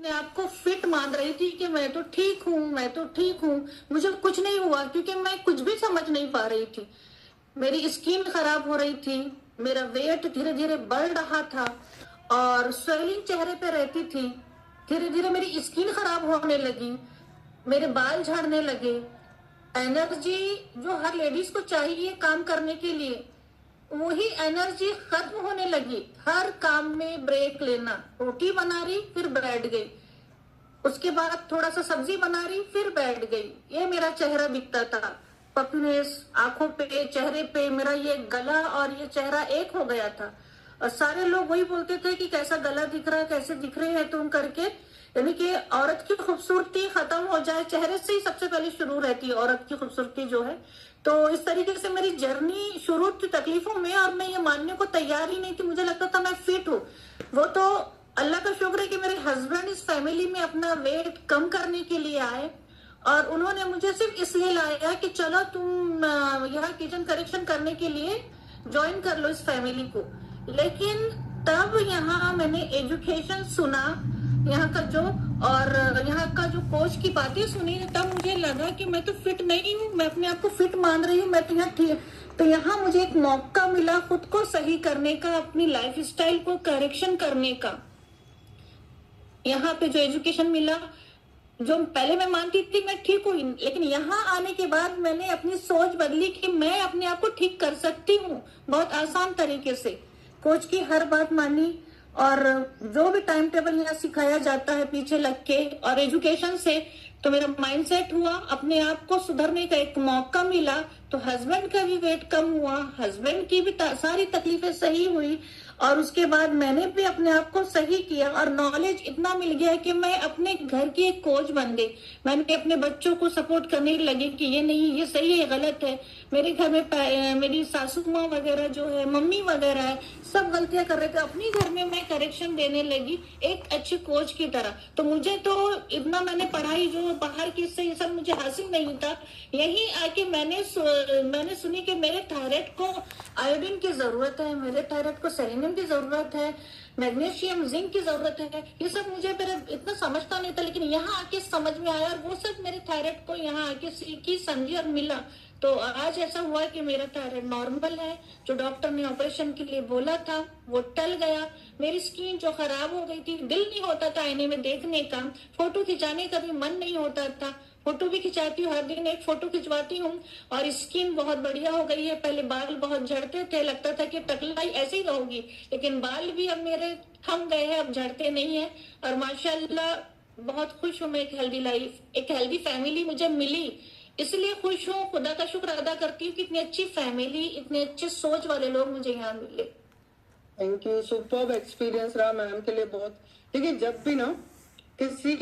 मैं आपको फिट मान रही थी कि मैं तो ठीक हूँ, मैं तो ठीक हूँ, मुझे कुछ नहीं हुआ, क्योंकि मैं कुछ भी समझ नहीं पा रही थी। मेरी स्किन खराब हो रही थी, मेरा वेट धीरे धीरे बढ़ रहा था और स्वेलिंग चेहरे पे रहती थी। धीरे धीरे मेरी स्किन खराब होने लगी, मेरे बाल झड़ने लगे। एनर्जी जो हर लेडीज को चाहिए काम करने के लिए, वही एनर्जी खत्म होने लगी। हर काम में ब्रेक लेना, रोटी बना रही फिर बैठ गई, उसके बाद थोड़ा सा सब्जी बना रही फिर बैठ गई। ये मेरा चेहरा दिखता था। पफनेस आंखों पे, चेहरे पे, मेरा ये गला और ये चेहरा एक हो गया था। और सारे लोग वही बोलते थे कि कैसा गला दिख रहा है, कैसे दिख रहे हैं तुम करके। यानी कि औरत की खूबसूरती खत्म हो जाए, चेहरे से ही सबसे पहले शुरू रहती है औरत की खूबसूरती जो है। तो इस तरीके से मेरी जर्नी शुरू थी तकलीफों में, और मैं ये मानने को तैयार ही नहीं थी। मुझे लगता था मैं फिट हूँ। वो तो अल्लाह का शुक्र है कि मेरे हस्बैंड इस फैमिली में अपना वेट कम करने के लिए आए, और उन्होंने मुझे सिर्फ इसलिए लाया कि चलो तुम यहाँ किचन करेक्शन करने के लिए ज्वाइन कर लो इस फैमिली को। लेकिन तब यहाँ मैंने एजुकेशन सुना यहाँ का जो, और यहाँ का जो कोच की बातें सुनी, तब मुझे लगा कि मैं तो फिट नहीं हूँ, मैं अपने आप को फिट मान रही हूँ, मैं तो यहाँ ठीक। तो यहाँ मुझे एक मौका मिला खुद को सही करने का, अपनी लाइफ स्टाइल को करेक्शन करने का। यहाँ पे जो एजुकेशन मिला, जो पहले मैं मानती थी मैं ठीक हूँ, लेकिन यहाँ आने के बाद मैंने अपनी सोच बदली कि मैं अपने आप को ठीक कर सकती हूँ बहुत आसान तरीके से। कोच की हर बात मानी, और जो भी टाइम टेबल यहाँ सिखाया जाता है पीछे लग के, और एजुकेशन से तो मेरा माइंडसेट हुआ, अपने आप को सुधरने का एक मौका मिला। तो हस्बैंड का भी वेट कम हुआ, हस्बैंड की भी सारी तकलीफें सही हुई, और उसके बाद मैंने भी अपने आप को सही किया, और नॉलेज इतना मिल गया कि मैं अपने घर की एक कोच बन गई। मैंने अपने बच्चों को सपोर्ट करने लगी कि ये नहीं, ये सही है, ये गलत है। मेरे घर में मेरी सासू माँ वगैरह जो है, मम्मी वगैरह है, सब गलतियां कर रहे थे, अपनी घर में मैं करेक्शन देने लगी एक अच्छी कोच की तरह। तो मुझे तो इतना, मैंने पढ़ाई जो बाहर की से ये सब मुझे हासिल नहीं था। यही आके मैंने सुनी कि मेरे थायराइड को आयोडीन की जरूरत है, मेरे थायराइड को सेलेनियम की जरूरत है, मैग्नीशियम, जिंक की जरूरत है। ये सब मुझे इतना समझता नहीं था, लेकिन यहाँ आके समझ में आया, और वो सब मेरे थायराइड को यहाँ आके सीखी, समझी और मिला। तो आज ऐसा हुआ कि मेरा थायराइड नॉर्मल है। जो डॉक्टर ने ऑपरेशन के लिए बोला था वो टल गया। मेरी स्किन जो खराब हो गई थी, दिल नहीं होता था आईने में देखने का, फोटो खिंचाने का भी मन नहीं होता था। फोटो भी खिंचाती हूँ, हर दिन एक फोटो खिंचवाती हूँ, और स्किन बहुत बढ़िया हो गई है। पहले बाल बहुत झड़ते थे, लगता था कि टकलाई ऐसे ही रहूंगी, लेकिन बाल भी अब मेरे थम गए हैं, अब झड़ते नहीं है। और माशाल्लाह बहुत खुश हूँ मैं। एक हेल्दी लाइफ, एक हेल्दी फैमिली मुझे मिली, इसलिए खुश हूँ। खुदा का शुक्र अदा करती हूँ कि इतनी अच्छी फैमिली, इतने अच्छे सोच वाले लोग मुझे यहाँ मिले। थैंक यू, सुपर्ब एक्सपीरियंस रहा मैम के लिए बहुत। देखिए जब भी ना किसी